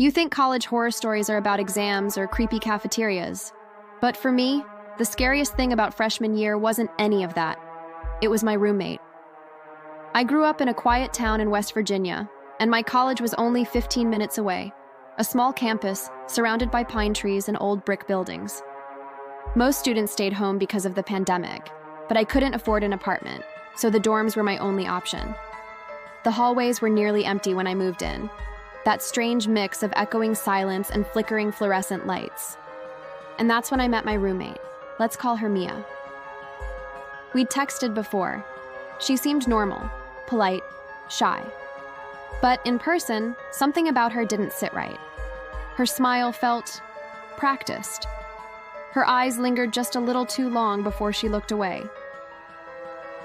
You think college horror stories are about exams or creepy cafeterias. But for me, the scariest thing about freshman year wasn't any of that. It was my roommate. I grew up in a quiet town in West Virginia, and my college was only 15 minutes away, a small campus surrounded by pine trees and old brick buildings. Most students stayed home because of the pandemic, but I couldn't afford an apartment, so the dorms were my only option. The hallways were nearly empty when I moved in, that strange mix of echoing silence and flickering fluorescent lights. And that's when I met my roommate. Let's call her Mia. We'd texted before. She seemed normal, polite, shy. But in person, something about her didn't sit right. Her smile felt practiced. Her eyes lingered just a little too long before she looked away.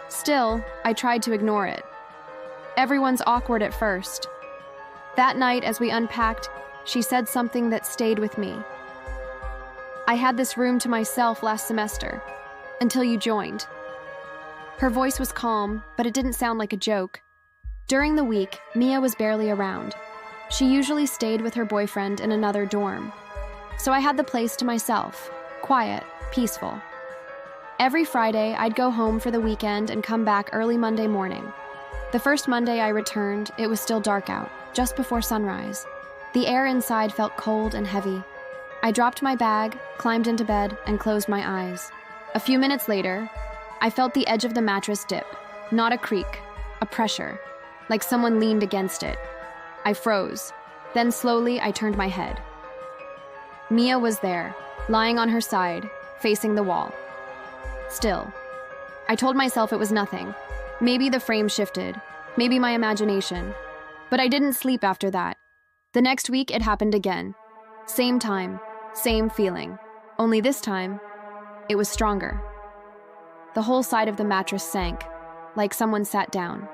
Still, I tried to ignore it. Everyone's awkward at first. That night, as we unpacked, she said something that stayed with me. I had this room to myself last semester, until you joined. Her voice was calm, but it didn't sound like a joke. During the week, Mia was barely around. She usually stayed with her boyfriend in another dorm. So I had the place to myself, quiet, peaceful. Every Friday, I'd go home for the weekend and come back early Monday morning. The first Monday I returned, it was still dark out, just before sunrise. The air inside felt cold and heavy. I dropped my bag, climbed into bed, and closed my eyes. A few minutes later, I felt the edge of the mattress dip. Not a creak, a pressure, like someone leaned against it. I froze. Then slowly, I turned my head. Mia was there, lying on her side, facing the wall. Still. I told myself it was nothing. Maybe the frame shifted, maybe my imagination. But I didn't sleep after that. The next week, it happened again. Same time, same feeling. Only this time, it was stronger. The whole side of the mattress sank, like someone sat down.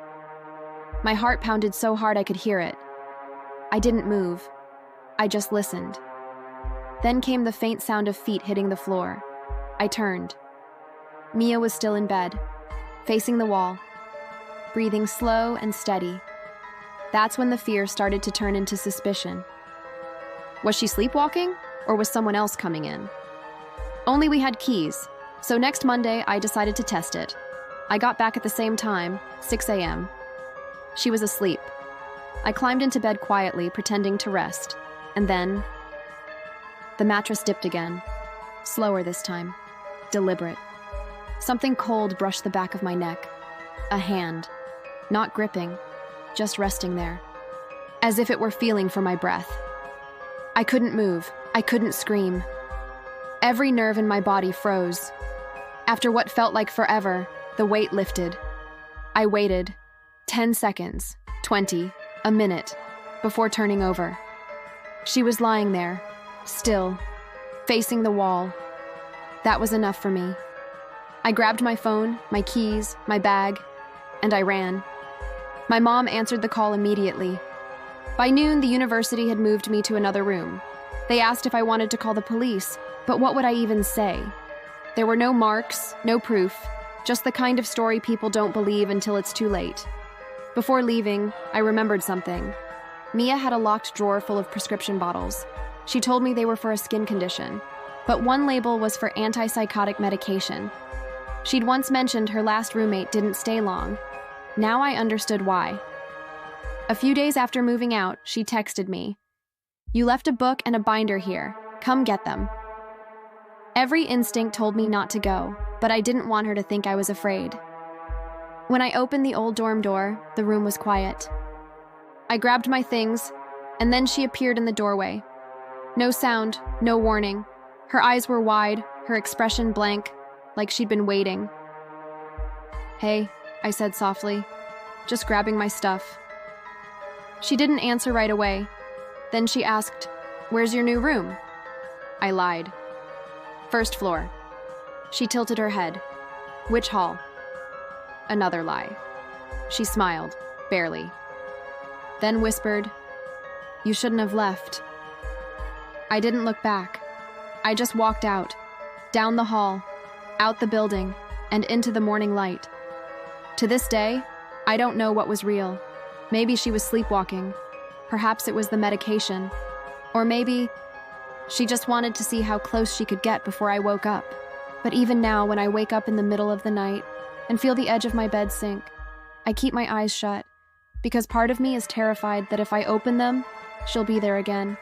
My heart pounded so hard I could hear it. I didn't move. I just listened. Then came the faint sound of feet hitting the floor. I turned. Mia was still in bed, facing the wall, breathing slow and steady. That's when the fear started to turn into suspicion. Was she sleepwalking, or was someone else coming in? Only we had keys, so next Monday I decided to test it. I got back at the same time, 6 a.m. She was asleep. I climbed into bed quietly, pretending to rest, and then the mattress dipped again, slower this time, deliberate. Something cold brushed the back of my neck. A hand, not gripping, just resting there, as if it were feeling for my breath. I couldn't move. I couldn't scream. Every nerve in my body froze. After what felt like forever, the weight lifted. I waited 10 seconds, 20, a minute, before turning over. She was lying there, still, facing the wall. That was enough for me. I grabbed my phone, my keys, my bag, and I ran. My mom answered the call immediately. By noon, the university had moved me to another room. They asked if I wanted to call the police, but what would I even say? There were no marks, no proof, just the kind of story people don't believe until it's too late. Before leaving, I remembered something. Mia had a locked drawer full of prescription bottles. She told me they were for a skin condition, but one label was for antipsychotic medication. She'd once mentioned her last roommate didn't stay long. Now I understood why. A few days after moving out, she texted me, "You left a book and a binder here. Come get them." Every instinct told me not to go, but I didn't want her to think I was afraid. When I opened the old dorm door, the room was quiet. I grabbed my things, and then she appeared in the doorway. No sound, no warning. Her eyes were wide, her expression blank, like she'd been waiting. "Hey," I said softly, just grabbing my stuff. She didn't answer right away. Then she asked, "Where's your new room?" I lied. "First floor." She tilted her head. "Which hall?" Another lie. She smiled, barely. Then whispered, "You shouldn't have left." I didn't look back. I just walked out, down the hall, out the building, and into the morning light. To this day, I don't know what was real. Maybe she was sleepwalking. Perhaps it was the medication. Or maybe she just wanted to see how close she could get before I woke up. But even now, when I wake up in the middle of the night and feel the edge of my bed sink, I keep my eyes shut, because part of me is terrified that if I open them, she'll be there again.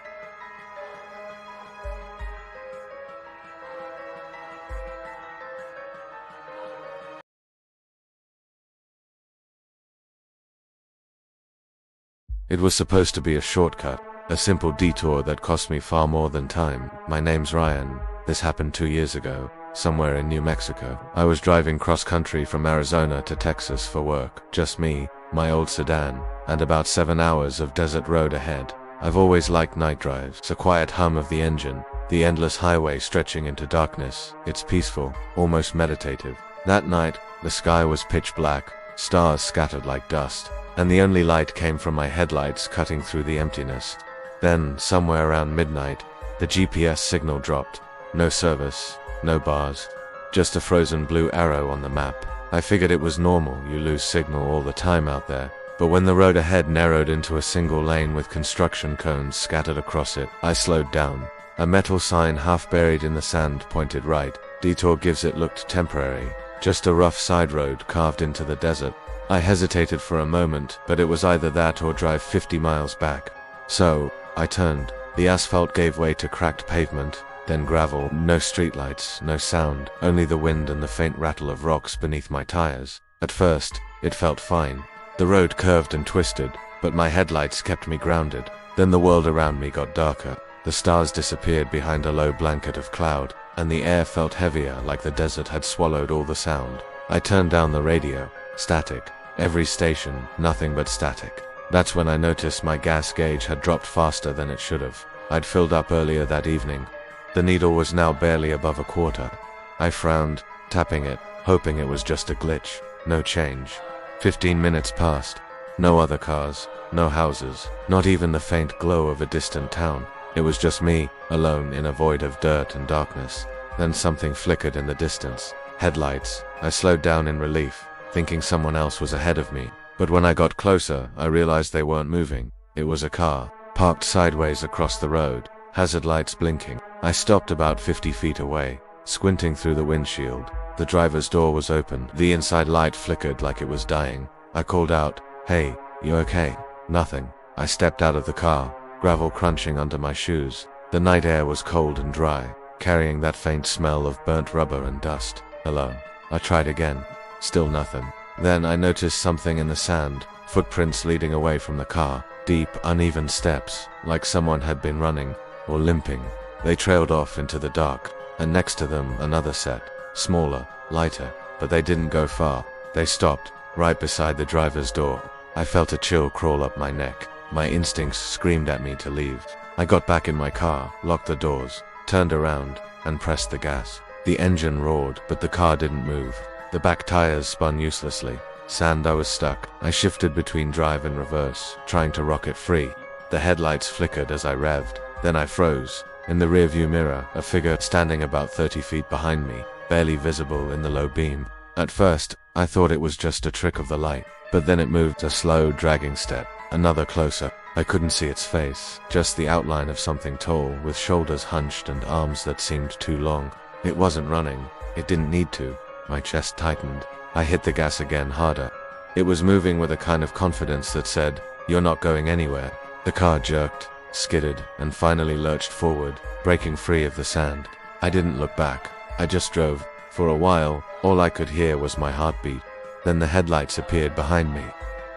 It was supposed to be a shortcut, a simple detour that cost me far more than time. My name's Ryan. This happened 2 years ago, somewhere in New Mexico. I was driving cross-country from Arizona to Texas for work. Just me, my old sedan, and about 7 hours of desert road ahead. I've always liked night drives. The quiet hum of the engine, the endless highway stretching into darkness. It's peaceful, almost meditative. That night, the sky was pitch black, stars scattered like dust, and the only light came from my headlights cutting through the emptiness. Then, somewhere around midnight, the GPS signal dropped. No service, no bars, just a frozen blue arrow on the map. I figured it was normal, you lose signal all the time out there. But when the road ahead narrowed into a single lane with construction cones scattered across it, I slowed down. A metal sign half buried in the sand pointed right. Detour gives it looked temporary, just a rough side road carved into the desert. I hesitated for a moment, but it was either that or drive 50 miles back. So, I turned. The asphalt gave way to cracked pavement, then gravel. No streetlights, no sound, only the wind and the faint rattle of rocks beneath my tires. At first, it felt fine. The road curved and twisted, but my headlights kept me grounded. Then the world around me got darker. The stars disappeared behind a low blanket of cloud, and the air felt heavier, like the desert had swallowed all the sound. I turned down the radio. Static. Every station, nothing but static. That's when I noticed my gas gauge had dropped faster than it should have. I'd filled up earlier that evening. The needle was now barely above a quarter. I frowned, tapping it, hoping it was just a glitch. No change. 15 minutes passed. No other cars, no houses, not even the faint glow of a distant town. It was just me, alone in a void of dirt and darkness. Then something flickered in the distance. Headlights. I slowed down in relief, thinking someone else was ahead of me. But when I got closer, I realized they weren't moving. It was a car, parked sideways across the road, hazard lights blinking. I stopped about 50 feet away, squinting through the windshield. The driver's door was open. The inside light flickered like it was dying. I called out, "Hey, you okay?" Nothing. I stepped out of the car, gravel crunching under my shoes. The night air was cold and dry, carrying that faint smell of burnt rubber and dust. Hello. I tried again. Still nothing. Then I noticed something in the sand, footprints leading away from the car, deep, uneven steps, like someone had been running, or limping. They trailed off into the dark, and next to them another set, smaller, lighter, but they didn't go far. They stopped, right beside the driver's door. I felt a chill crawl up my neck. My instincts screamed at me to leave. I got back in my car, locked the doors, turned around, and pressed the gas. The engine roared, but the car didn't move. The back tires spun uselessly. Sand, I was stuck. I shifted between drive and reverse, trying to rocket free. The headlights flickered as I revved. Then I froze. In the rearview mirror, a figure standing about 30 feet behind me, barely visible in the low beam. At first, I thought it was just a trick of the light, but then it moved a slow, dragging step. Another closer. I couldn't see its face, just the outline of something tall, with shoulders hunched and arms that seemed too long. It wasn't running. It didn't need to. My chest tightened. I hit the gas again, harder. It was moving with a kind of confidence that said, "You're not going anywhere." The car jerked, skidded, and finally lurched forward, breaking free of the sand. I didn't look back. I just drove. For a while, all I could hear was my heartbeat. Then the headlights appeared behind me.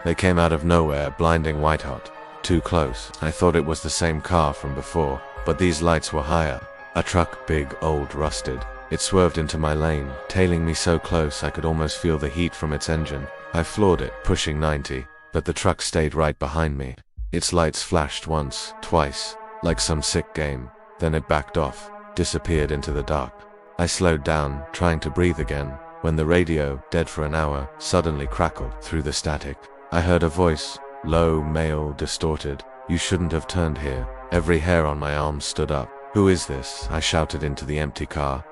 They came out of nowhere, blinding white-hot. Too close. I thought it was the same car from before, but these lights were higher. A truck, big, old, rusted. It swerved into my lane, tailing me so close I could almost feel the heat from its engine. I floored it, pushing 90, but the truck stayed right behind me. Its lights flashed once, twice, like some sick game. Then it backed off, disappeared into the dark. I slowed down, trying to breathe again, when the radio, dead for an hour, suddenly crackled through the static. I heard a voice, low, male, distorted. "You shouldn't have turned here." Every hair on my arm stood up. "Who is this?" I shouted into the empty car.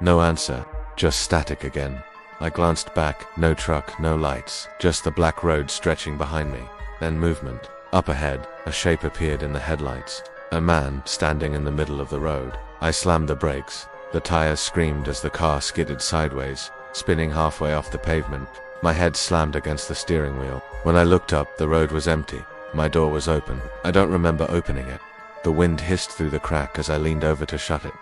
No answer, just static again. I glanced back, no truck, no lights, just the black road stretching behind me. Then movement. Up ahead, a shape appeared in the headlights. A man standing in the middle of the road. I slammed the brakes. The tires screamed as the car skidded sideways, spinning halfway off the pavement. My head slammed against the steering wheel. When I looked up, the road was empty. My door was open. I don't remember opening it. The wind hissed through the crack as I leaned over to shut it.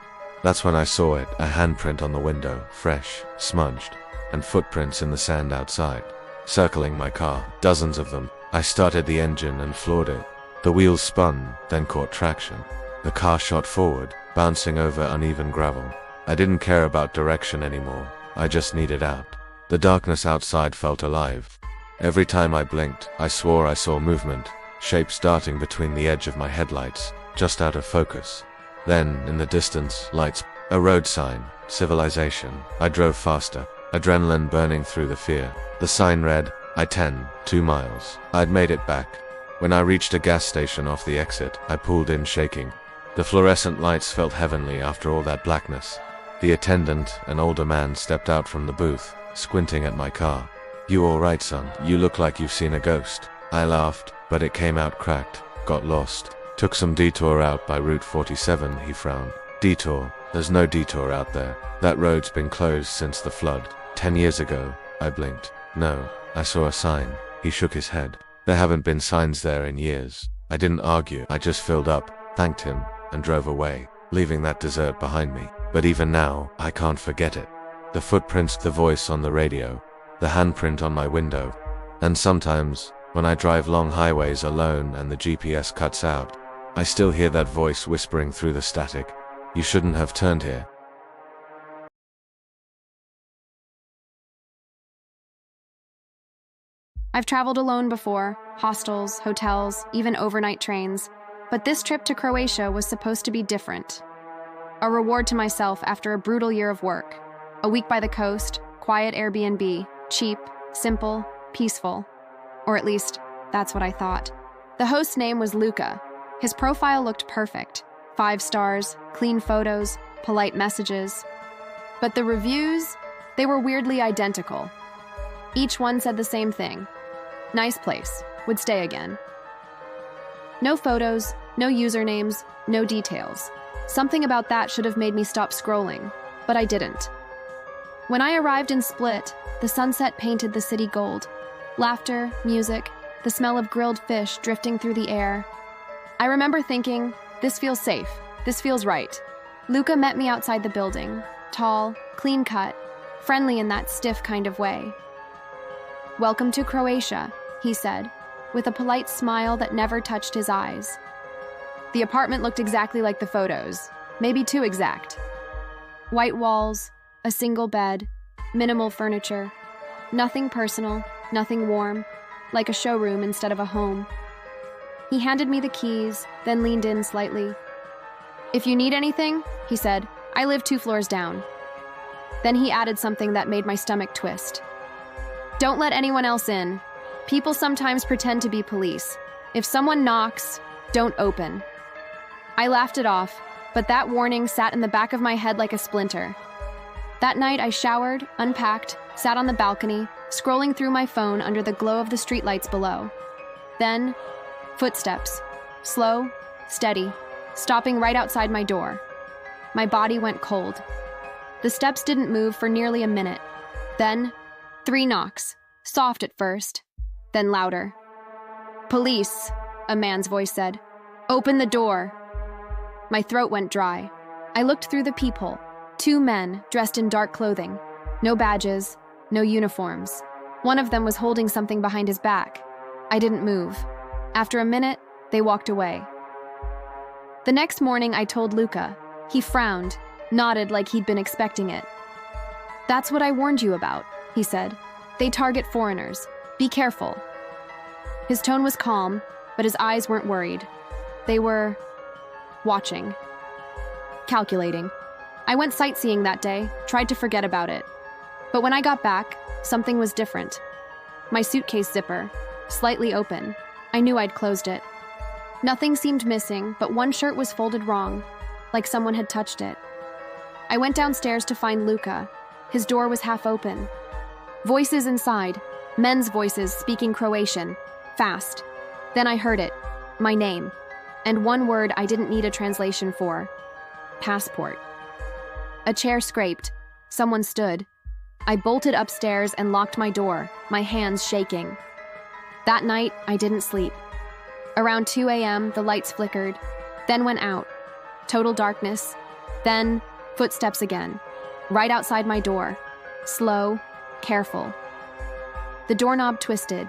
That's when I saw it, a handprint on the window, fresh, smudged, and footprints in the sand outside, circling my car, dozens of them. I started the engine and floored it. The wheels spun, then caught traction. The car shot forward, bouncing over uneven gravel. I didn't care about direction anymore. I just needed out. The darkness outside felt alive. Every time I blinked, I swore I saw movement, shapes darting between the edge of my headlights, just out of focus. Then, in the distance, lights, a road sign, civilization. I drove faster, adrenaline burning through the fear. The sign read, I-10, 2 miles. I'd made it back. When I reached a gas station off the exit, I pulled in shaking. The fluorescent lights felt heavenly after all that blackness. The attendant, an older man, stepped out from the booth, squinting at my car. "You all right, son? You look like you've seen a ghost." I laughed, but it came out cracked. "Got lost. Took some detour out by Route 47, he frowned. "Detour? There's no detour out there. That road's been closed since the flood. 10 years ago." I blinked. "No, I saw a sign." He shook his head. "There haven't been signs there in years." I didn't argue. I just filled up, thanked him, and drove away, leaving that desert behind me. But even now, I can't forget it. The footprints, the voice on the radio, the handprint on my window. And sometimes, when I drive long highways alone and the GPS cuts out, I still hear that voice whispering through the static. "You shouldn't have turned here." I've traveled alone before, hostels, hotels, even overnight trains, but this trip to Croatia was supposed to be different. A reward to myself after a brutal year of work. A week by the coast, quiet Airbnb, cheap, simple, peaceful. Or at least, that's what I thought. The host's name was Luca. His profile looked perfect. 5 stars, clean photos, polite messages. But the reviews, they were weirdly identical. Each one said the same thing. Nice place, would stay again. No photos, no usernames, no details. Something about that should have made me stop scrolling, but I didn't. When I arrived in Split, the sunset painted the city gold. Laughter, music, the smell of grilled fish drifting through the air. I remember thinking, this feels safe, this feels right. Luca met me outside the building, tall, clean-cut, friendly in that stiff kind of way. "Welcome to Croatia," he said, with a polite smile that never touched his eyes. The apartment looked exactly like the photos, maybe too exact. White walls, a single bed, minimal furniture. Nothing personal, nothing warm, like a showroom instead of a home. He handed me the keys, then leaned in slightly. "If you need anything," he said, "I live 2 floors down." Then he added something that made my stomach twist. "Don't let anyone else in. People sometimes pretend to be police. If someone knocks, don't open." I laughed it off, but that warning sat in the back of my head like a splinter. That night I showered, unpacked, sat on the balcony, scrolling through my phone under the glow of the streetlights below. Then, footsteps. Slow, steady, stopping right outside my door. My body went cold. The steps didn't move for nearly a minute. Then, 3 knocks, soft at first, then louder. "Police," a man's voice said. "Open the door." My throat went dry. I looked through the peephole. 2 men dressed in dark clothing. No badges, no uniforms. One of them was holding something behind his back. I didn't move. After a minute, they walked away. The next morning, I told Luca. He frowned, nodded like he'd been expecting it. "That's what I warned you about," he said. "They target foreigners. Be careful." His tone was calm, but his eyes weren't worried. They were watching, calculating. I went sightseeing that day, tried to forget about it. But when I got back, something was different. My suitcase zipper, slightly open. I knew I'd closed it. Nothing seemed missing, but one shirt was folded wrong, like someone had touched it. I went downstairs to find Luca. His door was half open. Voices inside, men's voices speaking Croatian, fast. Then I heard it, my name. And one word I didn't need a translation for: passport. A chair scraped. Someone stood. I bolted upstairs and locked my door, my hands shaking. That night, I didn't sleep. Around 2 a.m., the lights flickered, then went out. Total darkness. Then, footsteps again. Right outside my door. Slow, careful. The doorknob twisted.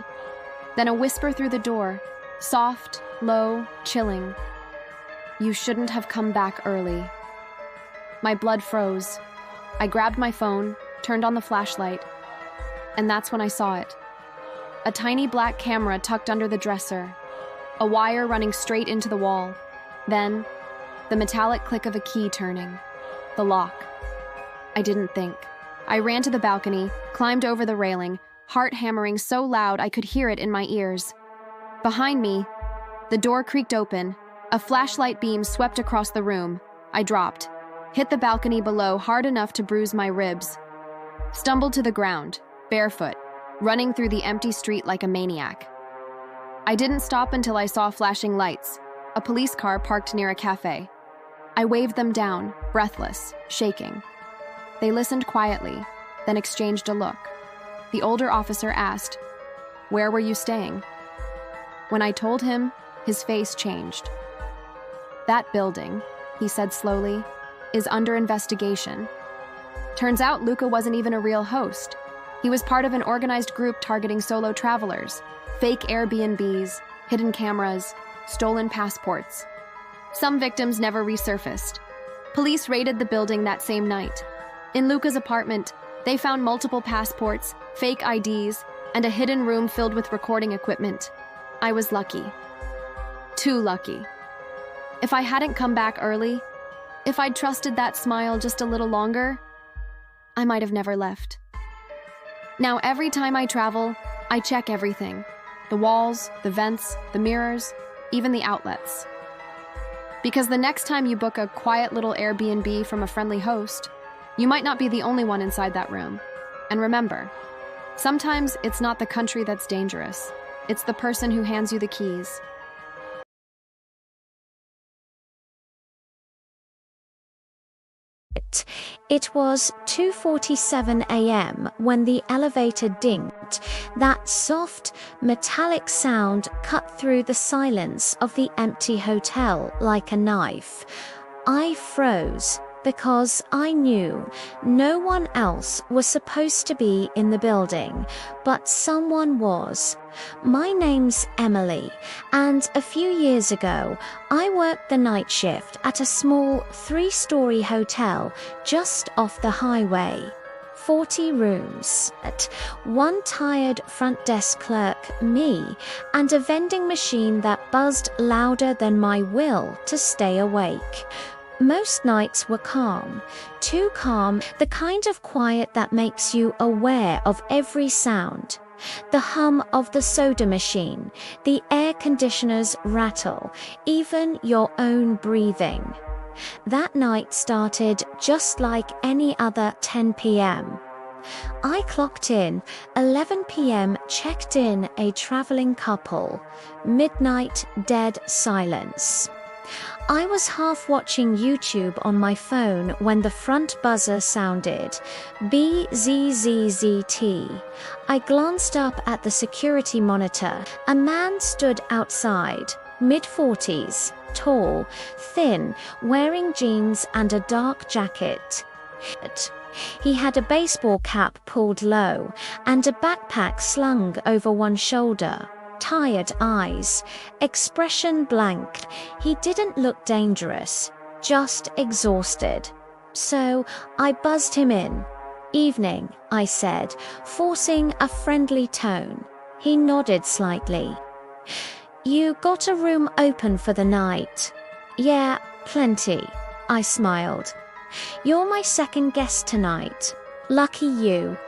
Then a whisper through the door. Soft, low, chilling. You shouldn't have come back early. My blood froze. I grabbed my phone, turned on the flashlight, and that's when I saw it. A tiny black camera tucked under the dresser, a wire running straight into the wall. Then, the metallic click of a key turning. The lock. I didn't think. I ran to the balcony, climbed over the railing, heart hammering so loud I could hear it in my ears. Behind me, the door creaked open. A flashlight beam swept across the room. I dropped, hit the balcony below hard enough to bruise my ribs. Stumbled to the ground, barefoot, running through the empty street like a maniac. I didn't stop until I saw flashing lights, a police car parked near a cafe. I waved them down, breathless, shaking. They listened quietly, then exchanged a look. The older officer asked, "Where were you staying?" When I told him, his face changed. "That building," he said slowly, "is under investigation." Turns out Luca wasn't even a real host. He was part of an organized group targeting solo travelers, fake Airbnbs, hidden cameras, stolen passports. Some victims never resurfaced. Police raided the building that same night. In Luca's apartment, they found multiple passports, fake IDs, and a hidden room filled with recording equipment. I was lucky. Too lucky. If I hadn't come back early, if I'd trusted that smile just a little longer, I might have never left. Now, every time I travel, I check everything. The walls, the vents, the mirrors, even the outlets. Because the next time you book a quiet little Airbnb from a friendly host, you might not be the only one inside that room. And remember, sometimes it's not the country that's dangerous. It's the person who hands you the keys. It was 2:47 a.m. when the elevator dinged. That soft, metallic sound cut through the silence of the empty hotel like a knife. I froze because I knew no one else was supposed to be in the building, but someone was. My name's Emily, and a few years ago, I worked the night shift at a small 3-story hotel just off the highway. 40 rooms, one tired front desk clerk, me, and a vending machine that buzzed louder than my will to stay awake. Most nights were calm, too calm, the kind of quiet that makes you aware of every sound. The hum of the soda machine, the air conditioner's rattle, even your own breathing. That night started just like any other 10 p.m. I clocked in, 11 p.m. checked in a traveling couple. Midnight, dead silence. I was half watching YouTube on my phone when the front buzzer sounded. BZZZT. I glanced up at the security monitor. A man stood outside, mid-40s, tall, thin, wearing jeans and a dark jacket. He had a baseball cap pulled low and a backpack slung over one shoulder. Tired eyes, expression blank. He didn't look dangerous, just exhausted. So I buzzed him in. "Evening," I said, forcing a friendly tone. He nodded slightly. "You got a room open for the night?" "Yeah, plenty," I smiled. "You're my second guest tonight. Lucky you."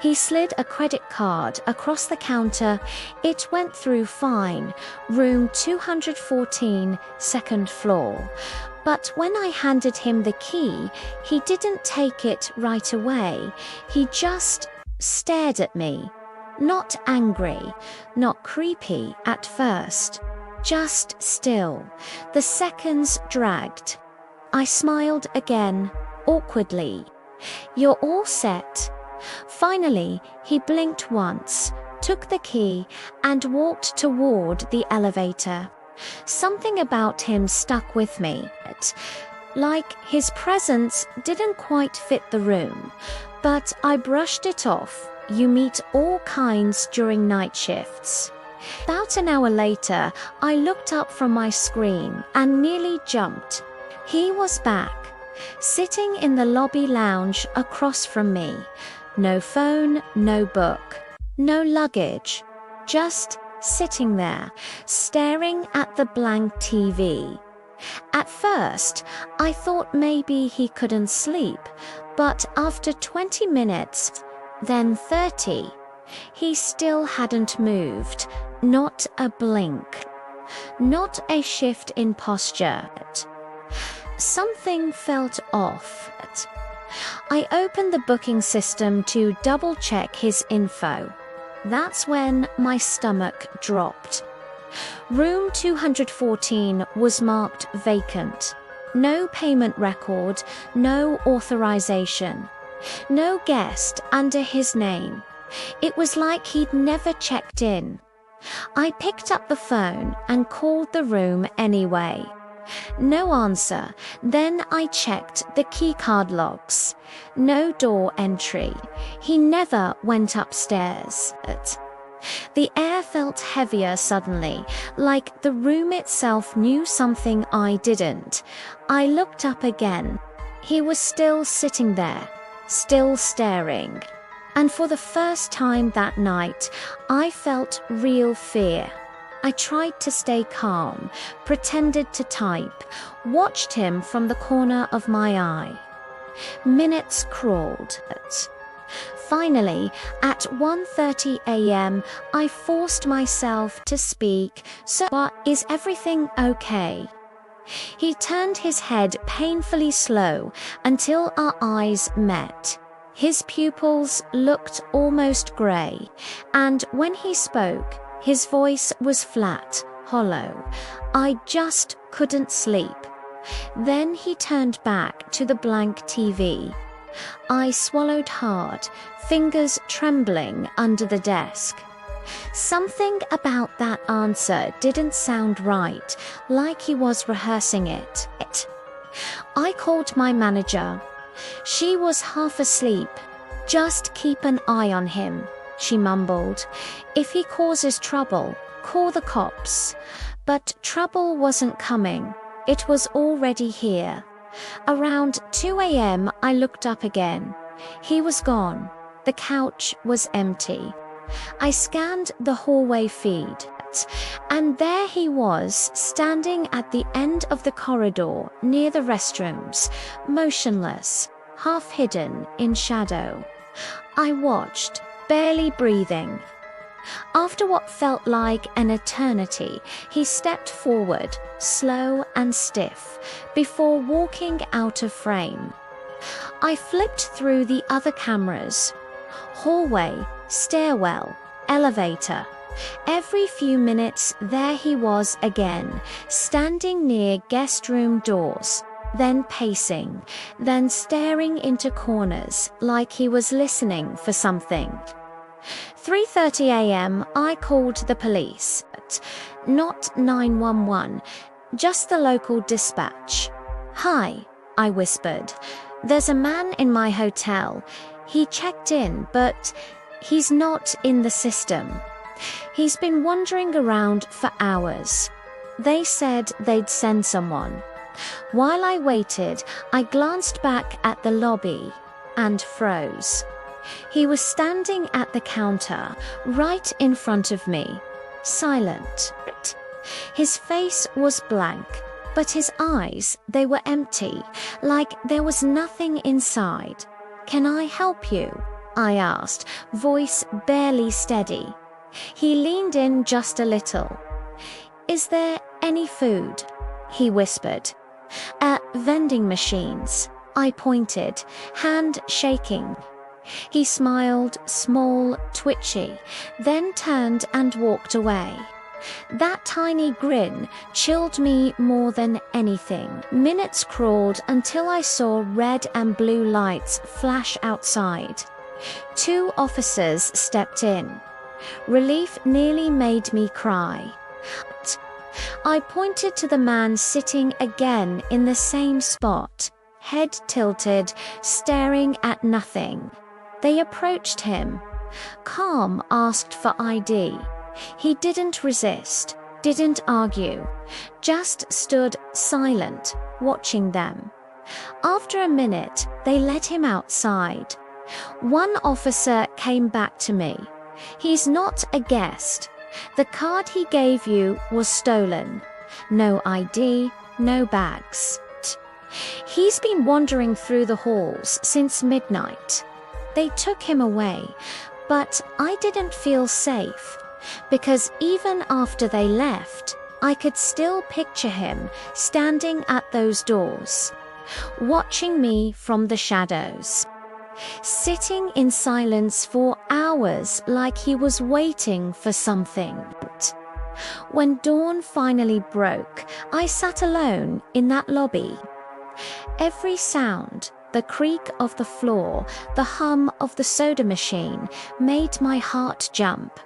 He slid a credit card across the counter. It went through fine. Room 214, second floor. But when I handed him the key, he didn't take it right away. He just stared at me. Not angry, not creepy at first. just still. The seconds dragged. I smiled again, awkwardly. "You're all set." Finally, he blinked once, took the key, and walked toward the elevator. Something about him stuck with me. Like his presence didn't quite fit the room, but I brushed it off. You meet all kinds during night shifts. About an hour later, I looked up from my screen and nearly jumped. He was back, sitting in the lobby lounge across from me. No phone, no book, no luggage, just sitting there, staring at the blank TV. At first, I thought maybe he couldn't sleep, but after 20 minutes, then 30, he still hadn't moved, not a blink, not a shift in posture. Something felt off. I opened the booking system to double-check his info. That's when my stomach dropped. Room 214 was marked vacant. No payment record, no authorization. No guest under his name. It was like he'd never checked in. I picked up the phone and called the room anyway. No answer. Then I checked the keycard logs. No door entry. He never went upstairs. The air felt heavier suddenly, like the room itself knew something I didn't. I looked up again. He was still sitting there, still staring. And for the first time that night, I felt real fear. I tried to stay calm, pretended to type, watched him from the corner of my eye. Minutes crawled. Finally, at 1:30 a.m., I forced myself to speak. "Sir, is everything okay?" He turned his head painfully slow until our eyes met. His pupils looked almost grey, and when he spoke, his voice was flat, hollow. I just couldn't sleep. Then he turned back to the blank TV. I swallowed hard, fingers trembling under the desk. Something about that answer didn't sound right, like he was rehearsing it. I called my manager. She was half asleep. "Just keep an eye on him," she mumbled. "If he causes trouble, call the cops." But trouble wasn't coming. It was already here. Around 2 a.m., I looked up again. He was gone. The couch was empty. I scanned the hallway feed, and there he was, standing at the end of the corridor near the restrooms, motionless, half hidden in shadow. I watched, barely breathing. After what felt like an eternity, he stepped forward, slow and stiff, before walking out of frame. I flipped through the other cameras. Hallway, stairwell, elevator. Every few minutes, there he was again, standing near guest room doors, then pacing, then staring into corners like he was listening for something. 3:30 a.m., I called the police, but not 911, just the local dispatch. "Hi," I whispered. "There's a man in my hotel. He checked in, but he's not in the system. He's been wandering around for hours. They said they'd send someone." While I waited, I glanced back at the lobby and froze. He was standing at the counter, right in front of me, silent. His face was blank, but his eyes, they were empty, like there was nothing inside. "Can I help you?" I asked, voice barely steady. He leaned in just a little. "Is there any food?" he whispered. "At vending machines," I pointed, hand shaking. He smiled, small, twitchy, then turned and walked away. That tiny grin chilled me more than anything. Minutes crawled until I saw red and blue lights flash outside. 2 officers stepped in. Relief nearly made me cry. I pointed to the man sitting again in the same spot, head tilted, staring at nothing. They approached him. Calm asked for ID. He didn't resist, didn't argue, just stood silent, watching them. After a minute, they let him outside. One officer came back to me. "He's not a guest. The card he gave you was stolen. No ID, no bags. He's been wandering through the halls since midnight." They took him away, but I didn't feel safe, because even after they left, I could still picture him standing at those doors, watching me from the shadows, sitting in silence for hours like he was waiting for something. When dawn finally broke, I sat alone in that lobby. Every sound, the creak of the floor, the hum of the soda machine, made my heart jump.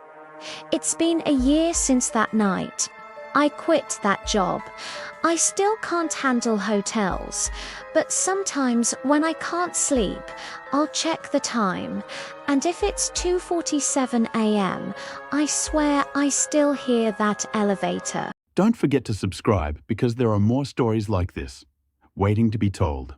It's been a year since that night. I quit that job. I still can't handle hotels, but sometimes when I can't sleep, I'll check the time, and if it's 2:47 a.m., I swear I still hear that elevator. Don't forget to subscribe, because there are more stories like this, waiting to be told.